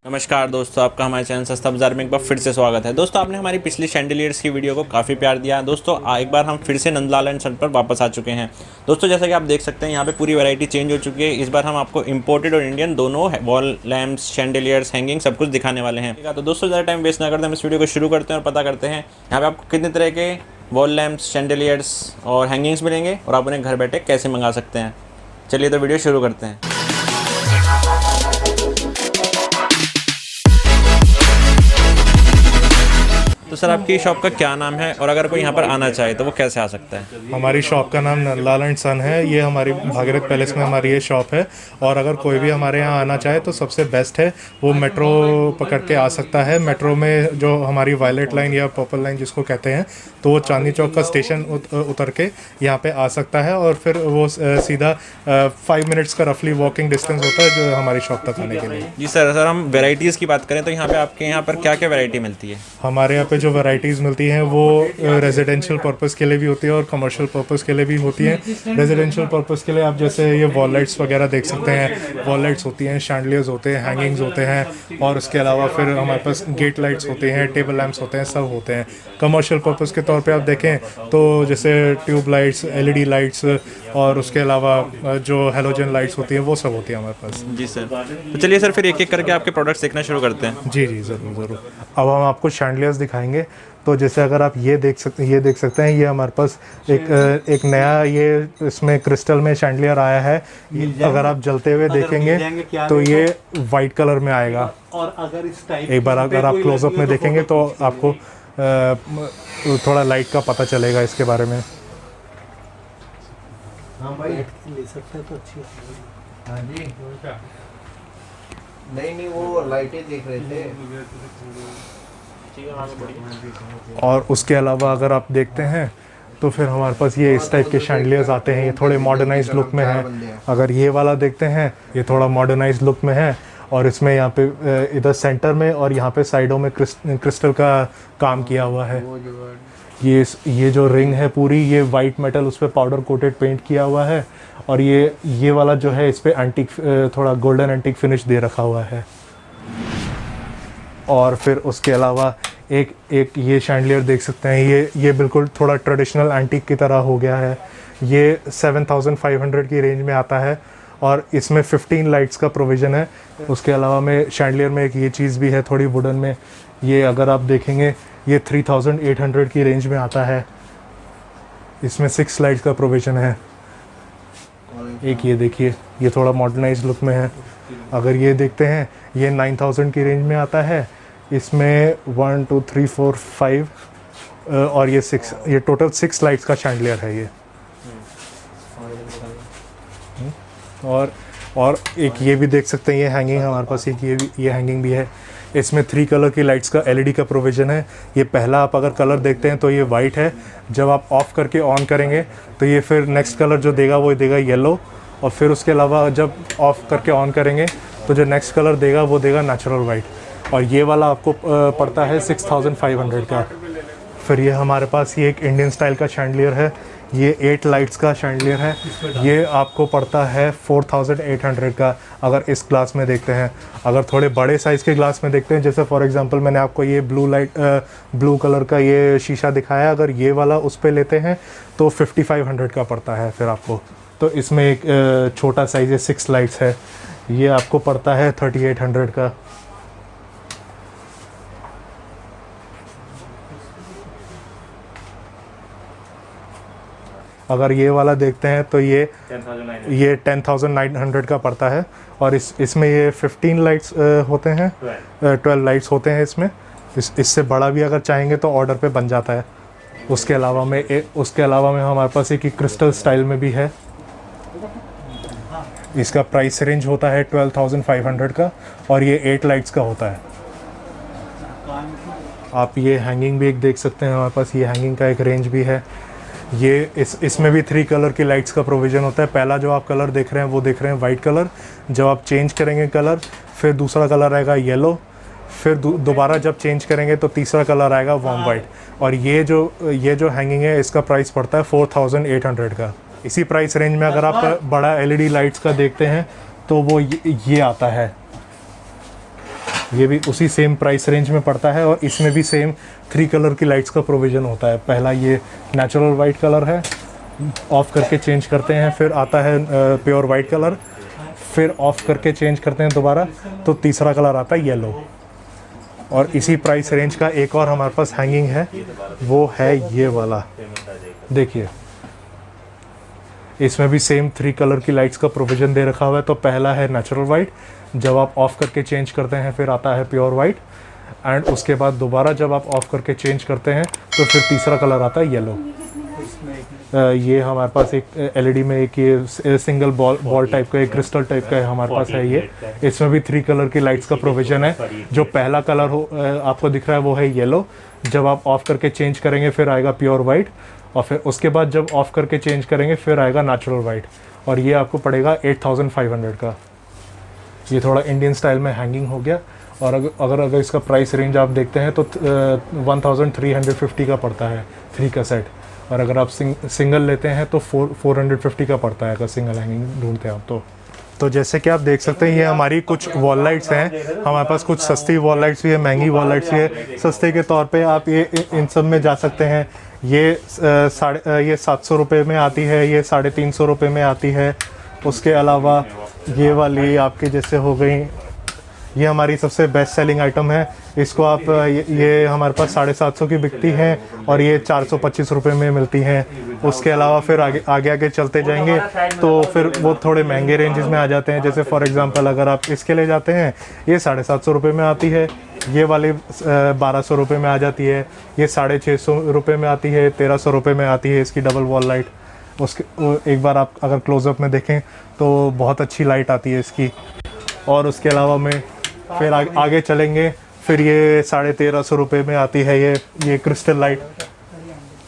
नमस्कार दोस्तों, आपका हमारे चैनल सस्ता बाजार में एक बार फिर से स्वागत है। दोस्तों, आपने हमारी पिछली शैंडिलियर्स की वीडियो को काफ़ी प्यार दिया। दोस्तों, एक बार हम फिर से नंदलाल एंड सन पर वापस आ चुके हैं। दोस्तों, जैसा कि आप देख सकते हैं, यहाँ पे पूरी वैरायटी चेंज हो चुकी है। इस बार हम आपको इंपोर्टेड और इंडियन दोनों वॉल लैम्प्स, शैंडिलियर्स, हैंगिंग सब कुछ दिखाने वाले हैं। तो दोस्तों, ज़्यादा टाइम वेस्ट ना करते हम इस वीडियो को शुरू करते हैं और पता करते हैं यहाँ पे आपको कितने तरह के वॉल लैम्प्स, शैंडिलियर्स और हैंगिंग्स मिलेंगे और आप उन्हें घर बैठे कैसे मंगा सकते हैं। चलिए तो वीडियो शुरू करते हैं। तो सर, आपकी शॉप का क्या नाम है और अगर कोई यहाँ पर आना चाहे तो वो कैसे आ सकता है? हमारी शॉप का नाम नंदलाल एंड सन है। ये हमारी भागीरथ पैलेस में हमारी ये शॉप है। और अगर कोई भी हमारे यहाँ आना चाहे तो सबसे बेस्ट है वो मेट्रो पकड़ के आ सकता है। मेट्रो में जो हमारी वायलेट लाइन या पर्पल लाइन जिसको कहते हैं, तो वो चांदनी चौक का स्टेशन उतर के यहाँ पे आ सकता है और फिर वो सीधा 5 मिनट्स का रफली वॉकिंग डिस्टेंस होता है जो हमारी शॉप तक आने के लिए। जी सर, हम वेराइटीज़ की बात करें तो यहाँ पे आपके यहाँ पर क्या क्या वैरायटी मिलती है? हमारे यहाँ पे जो वैरायटीज़ मिलती हैं वो रेजिडेंशियल पर्पस के लिए भी होती है और कमर्शियल पर्पस के लिए भी होती हैं। रेजिडेंशियल पर्पस के लिए आप जैसे ये वॉल लाइट्स वगैरह देख सकते हैं। वॉल लाइट्स होती हैं, शैंडलियर्स होते हैं, हैंगिंग्स होते हैं और उसके अलावा फिर हमारे पास गेट लाइट्स होते हैं, टेबल लैंप्स होते हैं, सब होते हैं। कमर्शियल पर्पस के तौर पे आप देखें तो जैसे ट्यूब लाइट्स, एलईडी लाइट्स और उसके अलावा जो हेलोजन लाइट्स होती हैं वो सब होती है हमारे पास। जी सर, तो चलिए सर, फिर एक एक करके आपके प्रोडक्ट्स देखना शुरू करते हैं। जी ज़रूर। अब हम आपको शैंडलियर्स दिखाएंगे। तो जैसे अगर आप ये देख सकते हैं, ये हमारे पास एक नया ये इसमें क्रिस्टल में शैंडलियर आया है। अगर आप जलते हुए देखेंगे तो ये वाइट कलर में आएगा। और अगर इस टाइप एक बार अगर आप क्लोजअप में देखेंगे तो आपको थोड़ा लाइट का पता चलेगा इसके बारे में। हाँ भाई, ले सकते हैं तो अच्छी है। हाँ जी, नहीं वो लाइटें देख रहे थे। और उसके अलावा अगर आप देखते हैं तो फिर हमारे पास ये इस टाइप के शैंडलियर्स आते हैं। ये थोड़े मॉडर्नाइज्ड लुक में है। अगर ये वाला देखते हैं, ये थोड़ा मॉडर्नाइज्ड लुक में है और इसमें यहाँ पे इधर सेंटर में और यहाँ पे साइडों में क्रिस्टल का काम किया हुआ है। ये जो रिंग है पूरी, ये वाइट मेटल उस पर पाउडर कोटेड पेंट किया हुआ है। और ये वाला जो है इस पर एंटीक, थोड़ा गोल्डन एंटीक फिनिश दे रखा हुआ है। और फिर उसके अलावा एक ये शैंडलियर देख सकते हैं। ये बिल्कुल थोड़ा ट्रेडिशनल एंटीक की तरह हो गया है। ये 7500 की रेंज में आता है और इसमें 15 लाइट्स का प्रोविज़न है। उसके अलावा में शैंडलियर में एक ये चीज़ भी है थोड़ी वुडन में। ये अगर आप देखेंगे ये 3800 की रेंज में आता है। इसमें 6 लाइट्स का प्रोविज़न है। एक ये देखिए, ये थोड़ा मॉडर्नाइज्ड लुक में है। अगर ये देखते हैं, ये 9000 की रेंज में आता है। इसमें 1 2 3 4 5 और ये 6, ये टोटल 6 लाइट्स का शैंडलियर है ये। और एक ये भी देख सकते हैं, ये हैंगिंग हमारे पास ये हैंगिंग भी है। इसमें 3 कलर की लाइट्स का एलईडी का प्रोविज़न है। ये पहला आप अगर कलर देखते हैं तो ये वाइट है। जब आप ऑफ़ करके ऑन करेंगे तो ये फिर नेक्स्ट कलर जो देगा वो देगा येलो। और फिर उसके अलावा जब ऑफ़ करके ऑन करेंगे तो जो नेक्स्ट कलर देगा वो देगा नेचुरल वाइट। और ये वाला आपको पड़ता है 6500 का। फिर ये हमारे पास ये एक इंडियन स्टाइल का शैंडलियर है। ये 8 लाइट्स का शैंडलियर है। ये आपको पड़ता है 4800 का अगर इस ग्लास में देखते हैं। अगर थोड़े बड़े साइज़ के ग्लास में देखते हैं, जैसे फॉर एग्जांपल मैंने आपको ये ब्लू कलर का ये शीशा दिखाया, अगर ये वाला उस पे लेते हैं तो 5500 का पड़ता है फिर आपको। तो इसमें एक छोटा साइज़ है, 6 लाइट्स है। ये आपको पड़ता है 3800 का। अगर ये वाला देखते हैं तो ये 10,900 का पड़ता है। और इसमें ये 15 लाइट्स होते हैं, 12 लाइट्स होते हैं इसमें। इससे बड़ा भी अगर चाहेंगे तो ऑर्डर पे बन जाता है। उसके अलावा में हमारे पास एक क्रिस्टल स्टाइल में भी है। इसका प्राइस रेंज होता है 12,500 का, और ये 8 लाइट्स का होता है। आप ये हैंगिंग भी एक देख सकते हैं, हमारे पास ये हैंगिंग का एक रेंज भी है। ये इसमें भी 3 कलर की लाइट्स का प्रोविज़न होता है। पहला जो आप कलर देख रहे हैं वो देख रहे हैं वाइट कलर। जब आप चेंज करेंगे कलर, फिर दूसरा कलर आएगा येलो, फिर दोबारा जब चेंज करेंगे तो तीसरा कलर आएगा वार्म वाइट। और ये जो हैंगिंग है इसका प्राइस पड़ता है 4,800 का। इसी प्राइस रेंज में अगर आप बड़ा एलईडी लाइट्स का देखते हैं तो वो ये आता है, ये भी उसी सेम प्राइस रेंज में पड़ता है, और इसमें भी सेम 3 कलर की लाइट्स का प्रोविज़न होता है। पहला ये नेचुरल वाइट कलर है, ऑफ़ करके चेंज करते हैं, फिर आता है प्योर वाइट कलर, फिर ऑफ़ करके चेंज करते हैं दोबारा तो तीसरा कलर आता है येलो। और इसी प्राइस रेंज का एक और हमारे पास हैंगिंग है, वो है ये वाला, देखिए इसमें भी सेम 3 कलर की लाइट्स का प्रोविज़न दे रखा हुआ है। तो पहला है नेचुरल वाइट, जब आप ऑफ़ करके चेंज करते हैं फिर आता है प्योर वाइट, एंड उसके बाद दोबारा जब आप ऑफ़ करके चेंज करते हैं तो फिर तीसरा कलर आता है येलो। ये हमारे पास एक एलईडी में एक ये सिंगल बॉल टाइप का, एक क्रिस्टल टाइप का है हमारे पास है ये। इसमें भी 3 कलर की लाइट्स का प्रोविज़न है। जो पहला कलर आपको दिख रहा है वो है येलो, जब आप ऑफ़ करके चेंज करेंगे फिर आएगा प्योर वाइट, और फिर उसके बाद जब ऑफ़ करके चेंज करेंगे फिर आएगा नेचुरल वाइट, और ये आपको पड़ेगा 8,500 का। ये थोड़ा इंडियन स्टाइल में हैंगिंग हो गया। और अगर इसका प्राइस रेंज आप देखते हैं तो 1,350 का पड़ता है 3 का सेट, और अगर आप सिंगल लेते हैं तो 450 का पड़ता है अगर सिंगल हैंगिंग ढूंढते हैं आप तो जैसे कि आप देख सकते हैं ये हमारी कुछ वॉल लाइट्स हैं। हमारे पास कुछ सस्ती वॉल लाइट्स भी है, महंगी वॉल लाइट्स भी है। सस्ते के तौर पे आप ये इन सब में जा सकते हैं। ये 700 रुपये में आती है, ये 350 रुपये में आती है। उसके अलावा ये वाली आपके जैसे हो गई, ये हमारी सबसे बेस्ट सेलिंग आइटम है। इसको आप ये हमारे पास 750 की बिकती है, और ये 425 रुपये में मिलती हैं। उसके अलावा फिर आगे चलते जाएंगे तो फिर वो थोड़े महंगे रेंजेस में आ जाते हैं। जैसे फॉर एग्जांपल अगर आप इसके ले जाते हैं, ये 750 रुपये में आती है। ये वाली 1200 रुपये में आ जाती है। ये 650 रुपये में आती है, 1300 रुपये में आती है इसकी डबल वॉल लाइट। उसके एक बार आप अगर क्लोज़अप में देखें तो बहुत अच्छी लाइट आती है इसकी। और उसके अलावा में फिर आगे चलेंगे, फिर ये 1350 रुपये में आती है ये क्रिस्टल लाइट।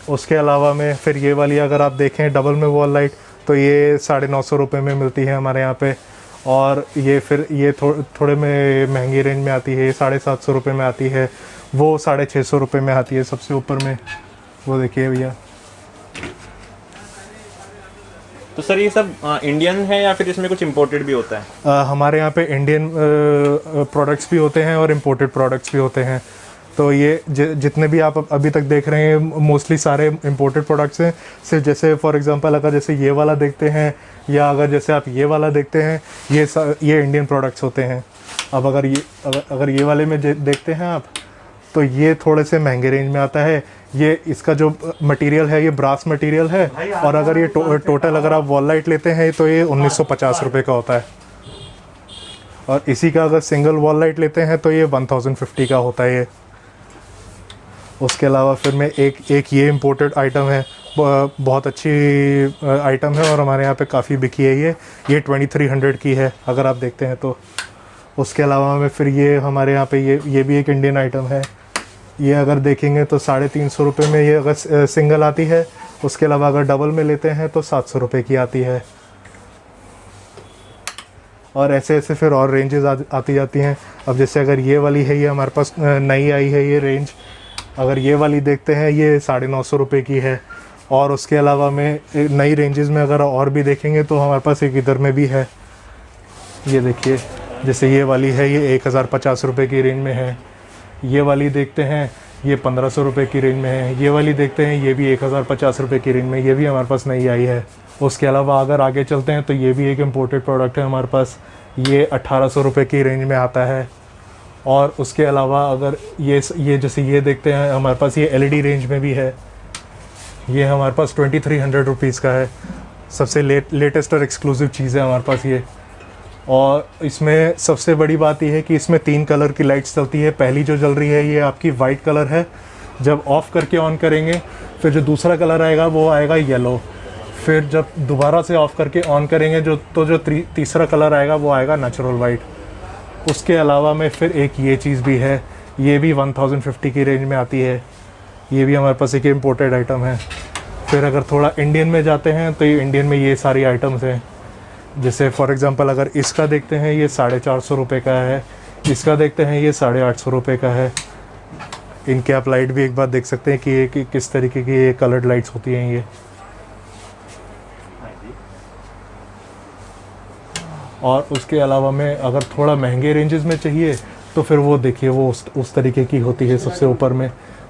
उसके अलावा में फिर ये वाली अगर आप देखें डबल में वॉल लाइट, तो ये 950 रुपये में मिलती है हमारे यहाँ पे। और ये फिर ये थोड़े में महंगी रेंज में आती है, ये 750 रुपये में आती है। वो 650 रुपये में आती है सबसे ऊपर में, वो देखिए भैया। तो सर ये सब इंडियन है या फिर इसमें कुछ इम्पोर्टेड भी होता है? हमारे यहाँ पे इंडियन प्रोडक्ट्स भी होते हैं और इम्पोर्टेड प्रोडक्ट्स भी होते हैं। तो ये जितने भी आप अभी तक देख रहे हैं मोस्टली सारे इम्पोर्टेड प्रोडक्ट्स हैं। सिर्फ जैसे फॉर एग्जांपल अगर जैसे ये वाला देखते हैं, या अगर जैसे आप ये वाला देखते हैं, ये इंडियन प्रोडक्ट्स होते हैं। अब अगर ये वाले में देखते हैं आप, तो ये थोड़े से महंगे रेंज में आता है। ये इसका जो मटेरियल है ये ब्रास मटेरियल है, और अगर ये टोटल अगर आप वॉल लाइट लेते हैं तो ये 1950 रुपये का होता है। और इसी का अगर सिंगल वॉल लाइट लेते हैं तो ये 1050 का होता है ये। उसके अलावा फिर में एक ये इम्पोर्टेड आइटम है, बहुत अच्छी आइटम है और हमारे यहाँ पे काफ़ी बिकी है ये 2300 की है अगर आप देखते हैं तो। उसके अलावा में फिर ये हमारे यहाँ पे ये भी एक इंडियन आइटम है। ये अगर देखेंगे तो 350 रुपये में ये अगर सिंगल आती है। उसके अलावा अगर डबल में लेते हैं तो 700 रुपये की आती है। और ऐसे ऐसे फिर और रेंजेस आती जाती हैं। अब जैसे अगर ये वाली है, ये हमारे पास नई आई है ये रेंज। अगर ये वाली देखते हैं ये 950 रुपये की है। और उसके अलावा में नई रेंजेस में अगर और भी देखेंगे तो हमारे पास एक इधर में भी है, ये देखिए। जैसे ये वाली है ये 1050 रुपये की रेंज में है। ये वाली देखते हैं ये 1500 रुपये की रेंज में है। ये वाली देखते हैं ये भी 1050 रुपये की रेंज में, ये भी हमारे पास नई आई है। उसके अलावा अगर आगे चलते हैं तो ये भी एक इम्पोर्टेड प्रोडक्ट है हमारे पास, ये 1800 रुपये की रेंज में आता है। और उसके अलावा अगर ये जैसे ये देखते हैं हमारे पास ये LED रेंज में भी है। ये हमारे पास 2300 रुपीज़ का है। सबसे लेटेस्ट और एक्सक्लूसिव चीज़ है हमारे पास ये। और इसमें सबसे बड़ी बात यह है कि इसमें 3 कलर की लाइट्स चलती है। पहली जो जल रही है ये आपकी वाइट कलर है। जब ऑफ़ करके ऑन करेंगे फिर जो दूसरा कलर आएगा वो आएगा येलो। फिर जब दोबारा से ऑफ़ करके ऑन करेंगे जो तीसरा कलर आएगा वो आएगा नेचुरल वाइट। उसके अलावा में फिर एक ये चीज़ भी है, ये भी 1050 की रेंज में आती है। ये भी हमारे पास एक इम्पोर्टेड आइटम है। फिर अगर थोड़ा इंडियन में जाते हैं तो ये इंडियन में ये सारी आइटम्स हैं। जैसे फॉर एग्ज़ाम्पल अगर इसका देखते हैं ये 450 रुपये का है, इसका देखते हैं ये 850 रुपये का है। इनके आप लाइट भी एक बार देख सकते हैं कि ये किस तरीके की ये कलर्ड लाइट्स होती हैं ये। और उसके अलावा में अगर थोड़ा महंगे रेंजेस में चाहिए तो फिर वो देखिए वो उस तरीके की होती है। सबसे ऊपर में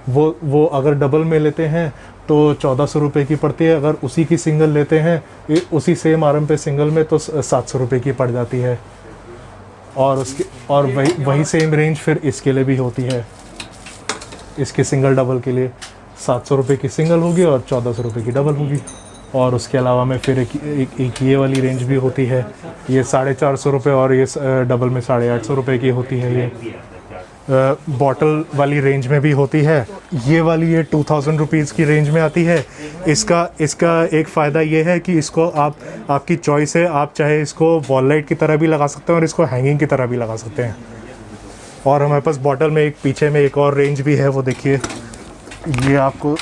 वो अगर डबल में लेते हैं तो 1400 रुपये की पड़ती है। अगर उसी की सिंगल लेते हैं उसी सेम आरएम पे सिंगल में तो 700 रुपये की पड़ जाती है। और वही सेम रेंज फिर इसके लिए भी होती है। इसके सिंगल डबल के लिए 700 रुपये की सिंगल होगी और 1400 रुपये की डबल होगी। और उसके अलावा में फिर एक ये वाली रेंज भी होती है, ये 450 रुपये और ये डबल में 850 रुपये की होती है। ये बॉटल वाली रेंज में भी होती है। ये वाली ये 2000 रुपीज़ की रेंज में आती है। इसका एक फ़ायदा ये है कि इसको आपकी चॉइस है, आप चाहे इसको वॉल लाइट की तरह भी लगा सकते हैं और इसको हैंगिंग की तरह भी लगा सकते हैं। और हमारे पास बॉटल में एक पीछे में एक और रेंज भी है, वो देखिए ये आपको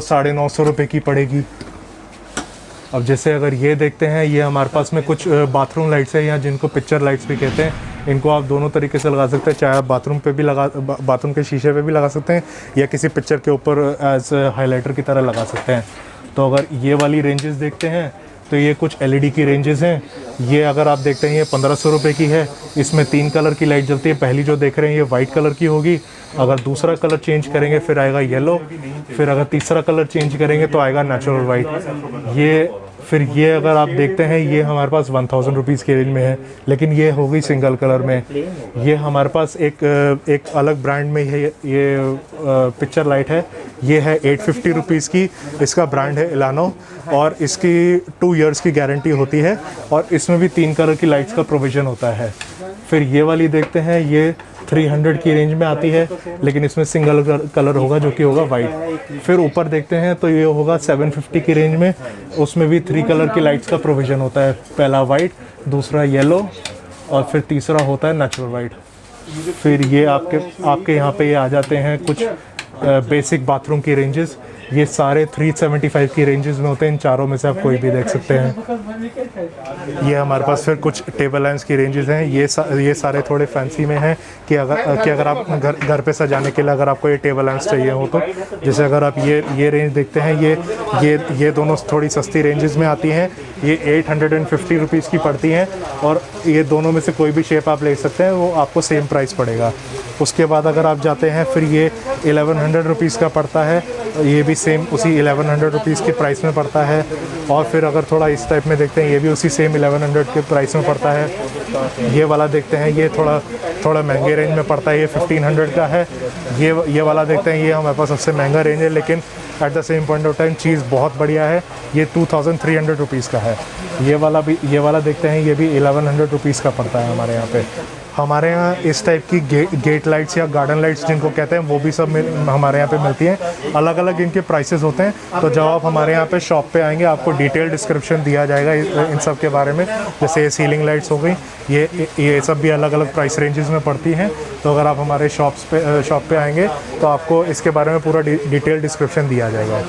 950 रुपये की पड़ेगी। अब जैसे अगर ये देखते हैं, ये हमारे पास में कुछ बाथरूम लाइट्स है या जिनको पिक्चर लाइट्स भी कहते हैं। इनको आप दोनों तरीके से लगा सकते हैं, चाहे आप बाथरूम पे भी बाथरूम के शीशे पे भी लगा सकते हैं या किसी पिक्चर के ऊपर एज हाइलाइटर की तरह लगा सकते हैं। तो अगर ये वाली रेंजेस देखते हैं तो ये कुछ एलईडी की रेंजेस हैं। ये अगर आप देखते हैं ये 1500 रुपये की है। इसमें 3 कलर की लाइट जलती है। पहली जो देख रहे हैं ये वाइट कलर की होगी। अगर दूसरा कलर चेंज करेंगे फिर आएगा येलो। फिर अगर तीसरा कलर चेंज करेंगे तो आएगा नेचुरल वाइट। ये अगर आप देखते हैं ये हमारे पास 1000 रुपीज़ की रेंज में है, लेकिन ये हो गई सिंगल कलर में। ये हमारे पास एक अलग ब्रांड में है, ये पिक्चर लाइट है। ये है 850 रुपीज़ की। इसका ब्रांड है इलानो और इसकी 2 इयर्स की गारंटी होती है और इसमें भी 3 कलर की लाइट्स का प्रोविज़न होता है। फिर ये वाली देखते हैं, ये 300 की रेंज में आती है, लेकिन इसमें सिंगल कलर होगा जो कि होगा वाइट। फिर ऊपर देखते हैं तो ये होगा 750 की रेंज में। उसमें भी 3 कलर की लाइट्स का प्रोविज़न होता है, पहला वाइट, दूसरा येलो और फिर तीसरा होता है नेचुरल वाइट। फिर ये आपके यहाँ पे ये आ जाते हैं कुछ बेसिक बाथरूम की रेंजेस। ये सारे 375 की रेंजेस में होते हैं। इन चारों में से आप कोई भी देख सकते हैं। ये हमारे पास फिर कुछ टेबल लैंप्स की रेंजेस हैं। ये सारे थोड़े फैंसी में हैं कि अगर आप घर पे सजाने के लिए अगर आपको ये टेबल लैंप्स चाहिए हो तो। जैसे अगर आप ये रेंज देखते हैं, ये दोनों थोड़ी सस्ती रेंजेस में आती हैं। ये 850 रुपीज़ की पड़ती हैं और ये दोनों में से कोई भी शेप आप ले सकते हैं, वो आपको सेम प्राइस पड़ेगा। उसके बाद अगर आप जाते हैं फिर ये 1100 रुपीज़ का पड़ता है। ये भी सेम उसी 1100 रुपीज़ के प्राइस में पड़ता है। और फिर अगर थोड़ा इस टाइप में देखते हैं, ये भी उसी सेम 1100 के प्राइस में पड़ता है। ये वाला देखते हैं, ये थोड़ा महंगे रेंज में पड़ता है। ये 1500 का है। ये वाला देखते हैं, ये हमारे पास सबसे महंगा रेंज है, लेकिन at the same point of time चीज़ बहुत बढ़िया है। ये 2300 रुपीज़ का है। ये वाला देखते हैं, ये भी 1100 रुपीज़ का पड़ता है हमारे यहाँ पे। हमारे यहाँ इस टाइप की गेट लाइट्स या गार्डन लाइट्स जिनको कहते हैं, वो भी सब हमारे यहाँ पे मिलती हैं। अलग अलग इनके प्राइसेस होते हैं। तो जब आप हमारे यहाँ पे शॉप पे आएंगे, आपको डिटेल डिस्क्रिप्शन दिया जाएगा इन सब के बारे में। जैसे ये सीलिंग लाइट्स हो गई, ये सब भी अलग अलग प्राइस रेंजेस में पड़ती हैं। तो अगर आप हमारे शॉप पे आएंगे तो आपको इसके बारे में पूरा डिटेल डिस्क्रिप्शन दिया जाएगा।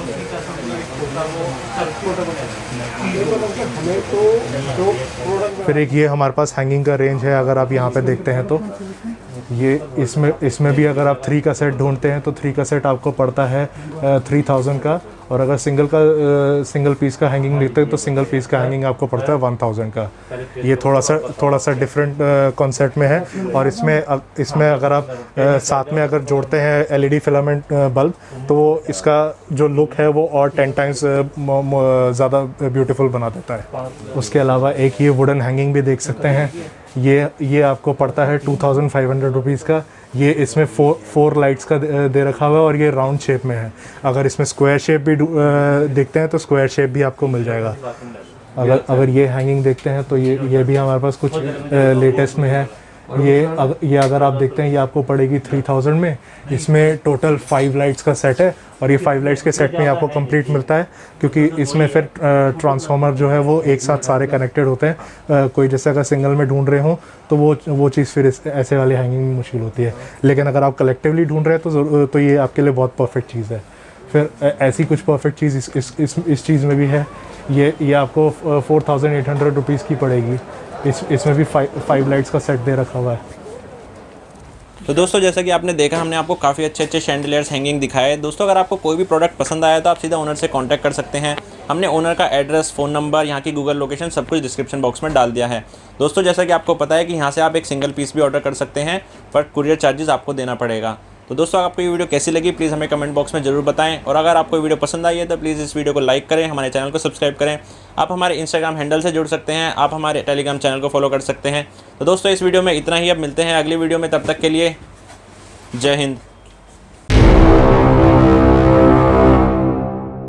फिर एक ये हमारे पास हैंगिंग का रेंज है। अगर आप यहाँ पे देखते हैं तो ये इसमें भी अगर आप 3 का सेट ढूंढते हैं तो 3 का सेट आपको पड़ता है 3000 का। और अगर सिंगल पीस का हैंगिंग देखते हैं तो सिंगल पीस का हैंगिंग आपको पड़ता है 1000 का। ये थोड़ा सा डिफरेंट कॉन्सेप्ट में है। और इसमें अगर आप साथ में अगर जोड़ते हैं एलईडी फिलामेंट बल्ब, तो इसका जो लुक है वो और 10 टाइम्स ज़्यादा ब्यूटीफुल बना देता है। उसके अलावा एक ये वुडन हैंगिंग भी देख सकते हैं। ये आपको पड़ता है 2500 रुपीज़ का। ये इसमें 4 लाइट्स का दे रखा हुआ है और ये राउंड शेप में है। अगर इसमें स्क्वायर शेप भी देखते हैं तो स्क्वायर शेप भी आपको मिल जाएगा। अगर ये हैंगिंग देखते हैं तो ये भी हमारे पास कुछ लेटेस्ट में है। ये अगर आप देखते हैं ये आपको पड़ेगी 3000 में। इसमें टोटल 5 लाइट्स का सेट है और ये 5 लाइट्स के सेट में आपको कंप्लीट मिलता है, क्योंकि इसमें फिर ट्रांसफार्मर जो है वो एक साथ सारे कनेक्टेड होते हैं। कोई जैसे अगर सिंगल में ढूंढ रहे हो तो वो चीज़ फिर ऐसे वाले हैंगिंग में मुश्किल होती है, लेकिन अगर आप कलेक्टिवली ढूंढ रहे हैं तो ये आपके लिए बहुत परफेक्ट चीज़ है। फिर ऐसी कुछ परफेक्ट चीज़ इस चीज़ में भी है। ये आपको 4800 रुपीज़ की पड़ेगी। इसमें भी 5 लाइट्स का सेट दे रखा हुआ है। तो दोस्तों जैसा कि आपने देखा, हमने आपको काफ़ी अच्छे शैंडलियर्स हैंगिंग दिखाए। दोस्तों अगर आपको कोई भी प्रोडक्ट पसंद आया तो आप सीधा ओनर से कांटेक्ट कर सकते हैं। हमने ओनर का एड्रेस, फ़ोन नंबर, यहाँ की गूगल लोकेशन सब कुछ डिस्क्रिप्शन बॉक्स में डाल दिया है। दोस्तों जैसा कि आपको पता है कि यहाँ से आप एक सिंगल पीस भी ऑर्डर कर सकते हैं, पर कुरियर चार्जेस आपको देना पड़ेगा। तो दोस्तों आपको ये वीडियो कैसी लगी प्लीज़ हमें कमेंट बॉक्स में ज़रूर बताएं, और अगर आपको वीडियो पसंद आई है तो प्लीज़ इस वीडियो को लाइक करें, हमारे चैनल को सब्सक्राइब करें। आप हमारे इंस्टाग्राम हैंडल से जुड़ सकते हैं, आप हमारे टेलीग्राम चैनल को फॉलो कर सकते हैं। तो दोस्तों इस वीडियो में इतना ही, अब मिलते हैं अगली वीडियो में, तब तक के लिए जय हिंद।